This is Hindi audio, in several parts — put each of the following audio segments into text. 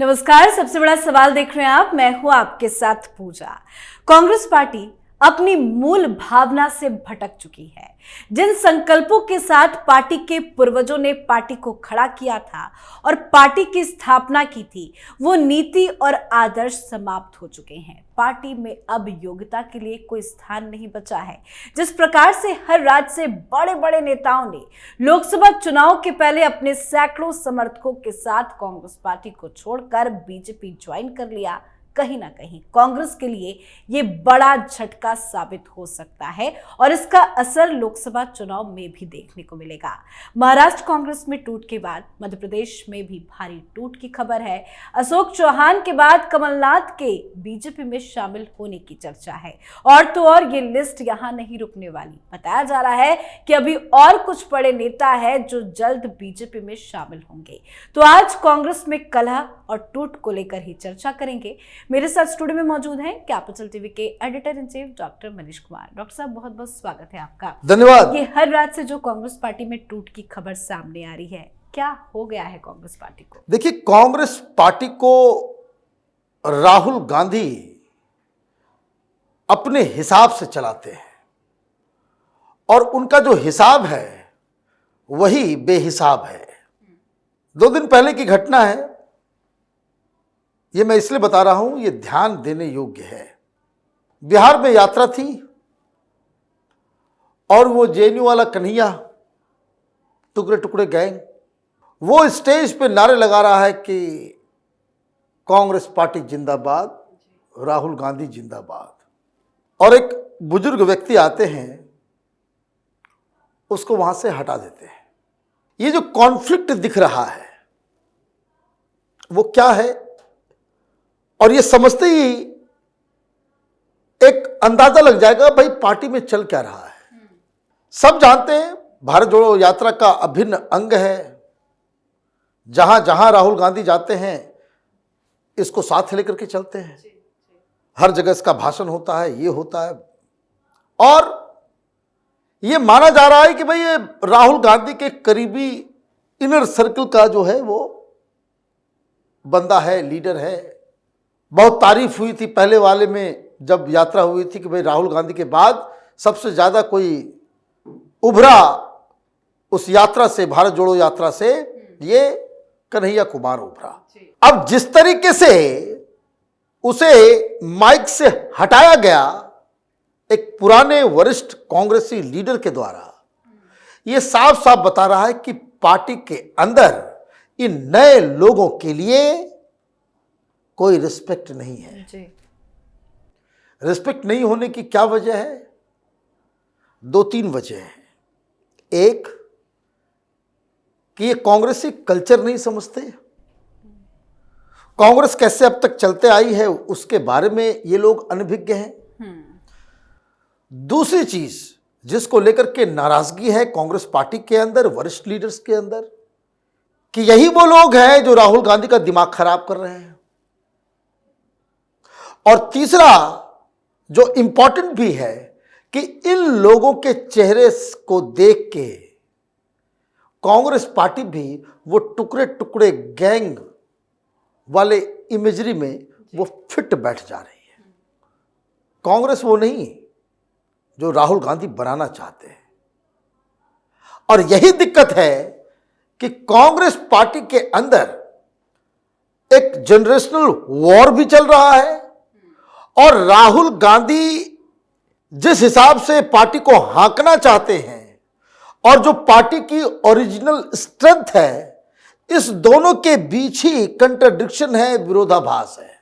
नमस्कार। सबसे बड़ा सवाल देख रहे हैं आप, मैं हूं आपके साथ पूजा। कांग्रेस पार्टी अपनी मूल भावना से भटक चुकी है। जिन संकल्पों के साथ पार्टी के पूर्वजों ने पार्टी को खड़ा किया था और पार्टी की स्थापना की थी, वो नीति और आदर्श समाप्त हो चुके हैं। पार्टी में अब योग्यता के लिए कोई स्थान नहीं बचा है। जिस प्रकार से हर राज्य से बड़े बड़े नेताओं ने लोकसभा चुनाव के पहले अपने सैकड़ों समर्थकों के साथ कांग्रेस पार्टी को छोड़कर बीजेपी ज्वाइन कर लिया, कहीं ना कहीं कांग्रेस के लिए ये बड़ा झटका साबित हो सकता है और इसका असर लोकसभा चुनाव में भी देखने को मिलेगा। महाराष्ट्र कांग्रेस में टूट के बाद मध्य प्रदेश में भी भारी टूट की खबर है। अशोक चौहान के बाद कमलनाथ के बीजेपी में शामिल होने की चर्चा है और तो और ये लिस्ट यहां नहीं रुकने वाली। बताया जा रहा है कि अभी और कुछ बड़े नेता है जो जल्द बीजेपी में शामिल होंगे। तो आज कांग्रेस में कलह और टूट को लेकर ही चर्चा करेंगे। मेरे साथ स्टूडियो में मौजूद हैं कैपिटल टीवी के editor in chief doctor Manish Kumar. Doctor साहब, बहुत बहुत स्वागत है आपका। धन्यवाद। ये हर रात से जो कांग्रेस पार्टी में टूट की खबर सामने आ रही है, क्या हो गया है कांग्रेस पार्टी को? देखिए, कांग्रेस पार्टी को राहुल गांधी अपने हिसाब से चलाते हैं और उनका जो हिसाब है वही बेहिसाब है। 2 दिन पहले की घटना है, ये मैं इसलिए बता रहा हूं, ये ध्यान देने योग्य है। बिहार में यात्रा थी और वो जेएनयू वाला कन्हैया टुकड़े टुकड़े गैंग वो स्टेज पे नारे लगा रहा है कि कांग्रेस पार्टी जिंदाबाद, राहुल गांधी जिंदाबाद। और एक बुजुर्ग व्यक्ति आते हैं, उसको वहां से हटा देते हैं। ये जो कॉन्फ्लिक्ट दिख रहा है वो क्या है, और ये समझते ही एक अंदाजा लग जाएगा भाई पार्टी में चल क्या रहा है। सब जानते हैं भारत जोड़ो यात्रा का अभिन्न अंग है। जहां जहां राहुल गांधी जाते हैं इसको साथ लेकर के चलते हैं। हर जगह इसका भाषण होता है, ये होता है, और ये माना जा रहा है कि भाई ये राहुल गांधी के करीबी इनर सर्कल का जो है वो बंदा है, लीडर है। बहुत तारीफ हुई थी पहले वाले में जब यात्रा हुई थी कि भाई राहुल गांधी के बाद सबसे ज्यादा कोई उभरा उस यात्रा से, भारत जोड़ो यात्रा से, ये कन्हैया कुमार उभरा। अब जिस तरीके से उसे माइक से हटाया गया एक पुराने वरिष्ठ कांग्रेसी लीडर के द्वारा, यह साफ साफ बता रहा है कि पार्टी के अंदर इन नए लोगों के लिए कोई रिस्पेक्ट नहीं है। रिस्पेक्ट नहीं होने की क्या वजह है? 2-3 वजह है। एक कि ये कांग्रेसी कल्चर नहीं समझते, कांग्रेस कैसे अब तक चलते आई है उसके बारे में ये लोग अनभिज्ञ हैं। दूसरी चीज जिसको लेकर के नाराजगी है कांग्रेस पार्टी के अंदर, वरिष्ठ लीडर्स के अंदर, कि यही वो लोग हैं जो राहुल गांधी का दिमाग खराब कर रहे हैं। और तीसरा जो इंपॉर्टेंट भी है कि इन लोगों के चेहरे को देख के कांग्रेस पार्टी भी वो टुकड़े टुकड़े गैंग वाले इमेजरी में वो फिट बैठ जा रही है। कांग्रेस वो नहीं जो राहुल गांधी बनाना चाहते हैं। और यही दिक्कत है कि कांग्रेस पार्टी के अंदर एक जनरेशनल वॉर भी चल रहा है और राहुल गांधी जिस हिसाब से पार्टी को हाँकना चाहते हैं और जो पार्टी की ओरिजिनल स्ट्रेंथ है, इस दोनों के बीच ही कंट्राडिक्शन है, विरोधाभास है।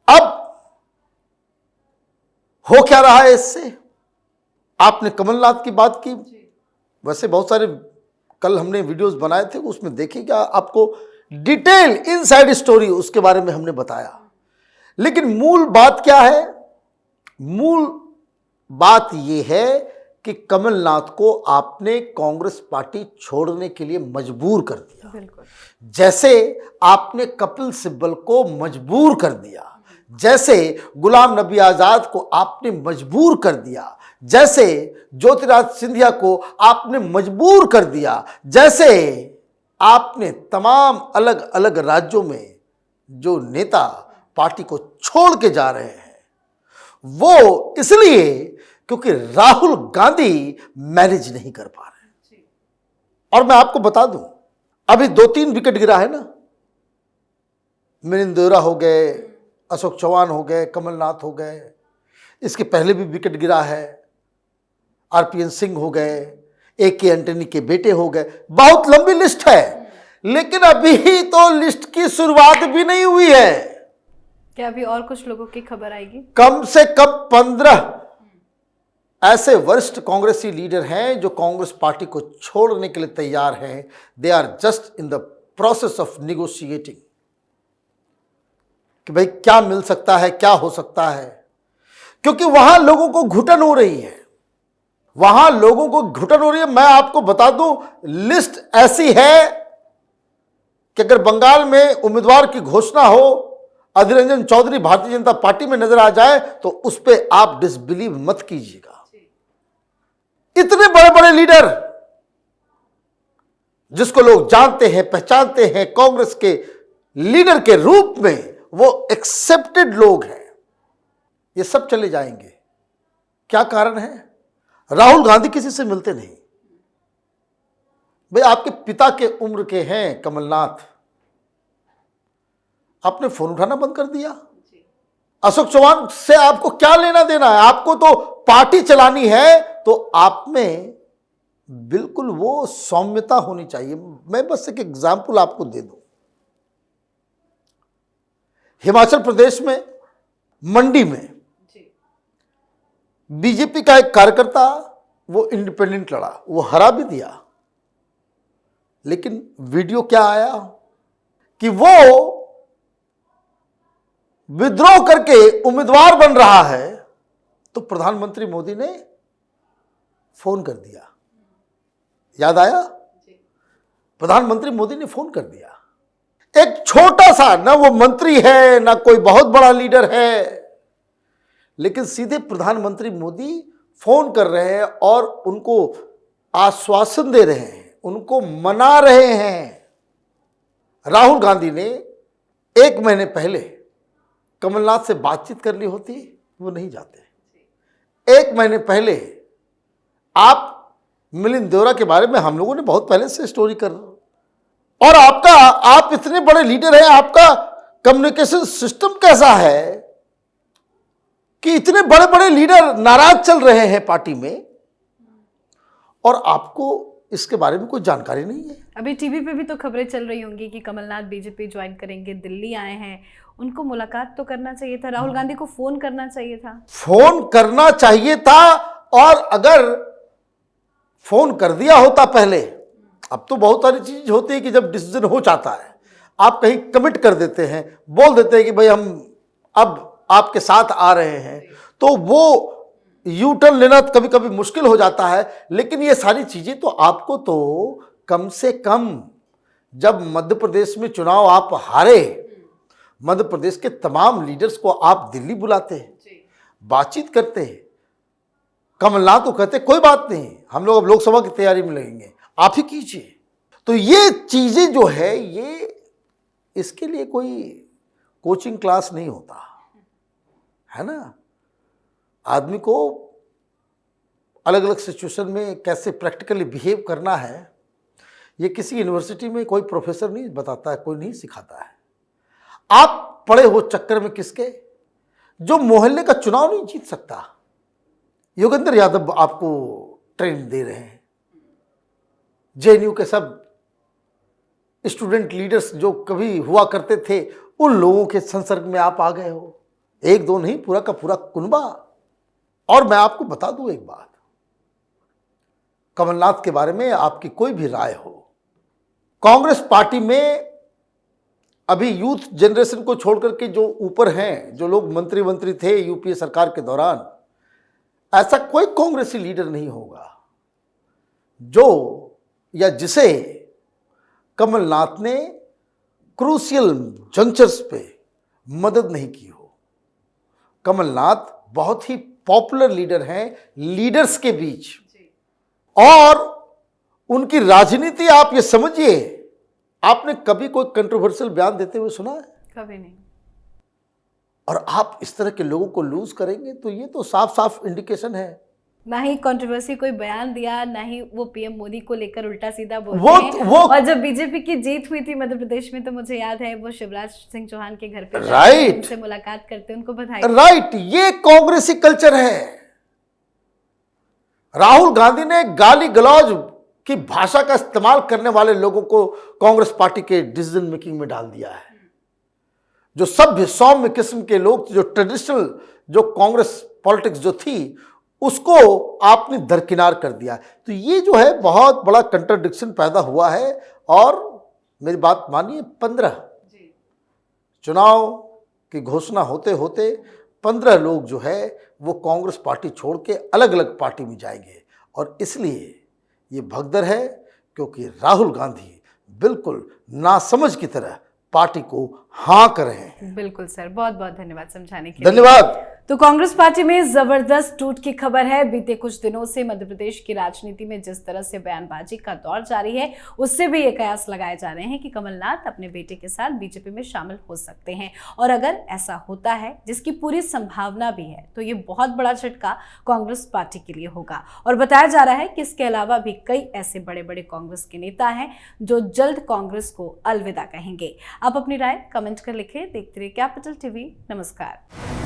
अब हो क्या रहा है इससे? आपने कमलनाथ की बात की, वैसे बहुत सारे कल हमने वीडियोस बनाए थे, उसमें देखिएगा, आपको डिटेल इनसाइड स्टोरी उसके बारे में हमने बताया। लेकिन मूल बात क्या है? मूल बात यह है कि कमलनाथ को आपने कांग्रेस पार्टी छोड़ने के लिए मजबूर कर दिया। बिल्कुल। जैसे आपने कपिल सिब्बल को मजबूर कर दिया, जैसे गुलाम नबी आजाद को आपने मजबूर कर दिया, जैसे ज्योतिरादित्य सिंधिया को आपने मजबूर कर दिया, जैसे आपने तमाम अलग अलग राज्यों में जो नेता पार्टी को छोड़ के जा रहे हैं वो इसलिए क्योंकि राहुल गांधी मैनेज नहीं कर पा रहे। और मैं आपको बता दूं, अभी 2-3 विकेट गिरा है ना, मिलिंद देवरा हो गए, अशोक चौहान हो गए, कमलनाथ हो गए, इसके पहले भी विकेट गिरा है, आरपीएन सिंह हो गए, AK एंटनी के बेटे हो गए, बहुत लंबी लिस्ट है। लेकिन अभी तो लिस्ट की शुरुआत भी नहीं हुई है। क्या अभी और कुछ लोगों की खबर आएगी? कम से कम 15 ऐसे वरिष्ठ कांग्रेसी लीडर हैं जो कांग्रेस पार्टी को छोड़ने के लिए तैयार हैं। They are just in the process of negotiating कि भाई क्या मिल सकता है, क्या हो सकता है, क्योंकि वहां लोगों को घुटन हो रही है, वहां लोगों को घुटन हो रही है। मैं आपको बता दूं, लिस्ट ऐसी है कि अगर बंगाल में उम्मीदवार की घोषणा हो, अधीर रंजन चौधरी भारतीय जनता पार्टी में नजर आ जाए तो उस पर आप डिसबिलीव मत कीजिएगा। इतने बड़े बड़े लीडर जिसको लोग जानते हैं, पहचानते हैं कांग्रेस के लीडर के रूप में, वो एक्सेप्टेड लोग हैं, ये सब चले जाएंगे। क्या कारण है? राहुल गांधी किसी से मिलते नहीं। भाई आपके पिता के उम्र के हैं कमलनाथ, आपने फोन उठाना बंद कर दिया। अशोक चौहान से आपको क्या लेना देना है? आपको तो पार्टी चलानी है, तो आप में बिल्कुल वो सौम्यता होनी चाहिए। मैं बस एक एग्जाम्पल आपको दे दूं। हिमाचल प्रदेश में मंडी में बीजेपी का एक कार्यकर्ता, वो इंडिपेंडेंट लड़ा, वो हरा भी दिया, लेकिन वीडियो क्या आया कि वो विद्रोह करके उम्मीदवार बन रहा है, तो प्रधानमंत्री मोदी ने फोन कर दिया। याद आया? प्रधानमंत्री मोदी ने फोन कर दिया। एक छोटा सा, ना वो मंत्री है ना कोई बहुत बड़ा लीडर है, लेकिन सीधे प्रधानमंत्री मोदी फोन कर रहे हैं और उनको आश्वासन दे रहे हैं, उनको मना रहे हैं। राहुल गांधी ने 1 महीने पहले कमलनाथ से बातचीत कर ली होती, वो नहीं जाते। 1 महीने पहले आप मिलिंद देवरा के बारे में हम लोगों ने बहुत पहले से स्टोरी कर, और आप इतने बड़े लीडर हैं, आपका कम्युनिकेशन सिस्टम कैसा है कि इतने बड़े बड़े लीडर नाराज चल रहे हैं पार्टी में और आपको इसके बारे में कोई जानकारी नहीं है। अभी टीवी पे भी तो खबरें चल रही होंगी कि कमलनाथ बीजेपी ज्वाइन करेंगे, दिल्ली आए हैं, उनको मुलाकात तो करना चाहिए था, राहुल गांधी को फोन करना चाहिए था। फोन करना चाहिए था, और अगर फोन कर दिया होता पहले, अब तो बहुत सारी चीज होती है कि जब डिसीजन हो जाता है, आप कहीं कमिट कर देते हैं, बोल देते हैं कि भाई हम अब आपके साथ आ रहे हैं, तो वो यू टर्न लेना कभी कभी मुश्किल हो जाता है। लेकिन ये सारी चीजें तो आपको तो कम से कम, जब मध्य प्रदेश में चुनाव आप हारे, मध्य प्रदेश के तमाम लीडर्स को आप दिल्ली बुलाते हैं, बातचीत करते हैं। कमलनाथ तो कहते कोई बात नहीं, हम लोग अब लोकसभा की तैयारी में लगेंगे, आप ही कीजिए। तो ये चीजें जो है, ये इसके लिए कोई कोचिंग क्लास नहीं होता है ना। आदमी को अलग अलग सिचुएशन में कैसे प्रैक्टिकली बिहेव करना है, ये किसी यूनिवर्सिटी में कोई प्रोफेसर नहीं बताता है, कोई नहीं सिखाता है। आप पड़े हो चक्कर में किसके, जो मोहल्ले का चुनाव नहीं जीत सकता। योगेंद्र यादव आपको ट्रेनिंग दे रहे हैं, जेएनयू के सब स्टूडेंट लीडर्स जो कभी हुआ करते थे, उन लोगों के संसर्ग में आप आ गए हो। 1-2 नहीं, पूरा का पूरा कुनबा। और मैं आपको बता दूं एक बात, कमलनाथ के बारे में आपकी कोई भी राय हो, कांग्रेस पार्टी में अभी यूथ जनरेशन को छोड़कर के जो ऊपर हैं, जो लोग मंत्री थे यूपीए सरकार के दौरान, ऐसा कोई कांग्रेसी लीडर नहीं होगा जो या जिसे कमलनाथ ने क्रूशियल जंक्चर्स पे मदद नहीं की हो। कमलनाथ बहुत ही पॉपुलर लीडर हैं लीडर्स के बीच, और उनकी राजनीति आप ये समझिए, आपने कभी कोई कंट्रोवर्शियल बयान देते हुए सुना है? कभी नहीं। और आप इस तरह के लोगों को लूज करेंगे तो ये तो साफ साफ इंडिकेशन है। ना ही कंट्रोवर्सी कोई बयान दिया, ना ही वो पीएम मोदी को लेकर उल्टा सीधा बोलते हैं। वो और जब बीजेपी की जीत हुई थी मध्य प्रदेश में, तो मुझे याद है वो शिवराज सिंह चौहान के घर पे राइट, उनसे मुलाकात करते, उनको बधाई। राइट, ये कांग्रेसी कल्चर है। राहुल गांधी ने गाली गलौज की भाषा का इस्तेमाल करने वाले लोगों को कांग्रेस पार्टी के डिसीजन मेकिंग में डाल दिया है। जो सभ्य सौम्य किस्म के लोग, जो ट्रेडिशनल, जो कांग्रेस पॉलिटिक्स जो थी, उसको आपने दरकिनार कर दिया। तो ये जो है बहुत बड़ा कंट्राडिक्शन पैदा हुआ है। और मेरी बात मानिए, 15 चुनाव की घोषणा होते होते 15 लोग जो है वो कांग्रेस पार्टी छोड़ के अलग अलग पार्टी में जाएंगे। और इसलिए ये भगदड़ है क्योंकि राहुल गांधी बिल्कुल नासमझ की तरह पार्टी को हाँ कर रहे हैं। बिल्कुल सर, बहुत बहुत धन्यवाद समझाने के लिए। धन्यवाद। तो कांग्रेस पार्टी में जबरदस्त टूट की खबर है। बीते कुछ दिनों से मध्य प्रदेश की राजनीति में जिस तरह से बयानबाजी का दौर जारी है, उससे भी ये कयास लगाए जा रहे हैं कि कमलनाथ अपने बेटे के साथ बीजेपी में शामिल हो सकते हैं। और अगर ऐसा होता है, जिसकी पूरी संभावना भी है, तो ये बहुत बड़ा झटका कांग्रेस पार्टी के लिए होगा। और बताया जा रहा है कि इसके अलावा भी कई ऐसे बड़े बड़े कांग्रेस के नेता हैं जो जल्द कांग्रेस को अलविदा कहेंगे। आप अपनी राय कमेंट कर लिखें। देखते रहिए कैपिटल टीवी। नमस्कार।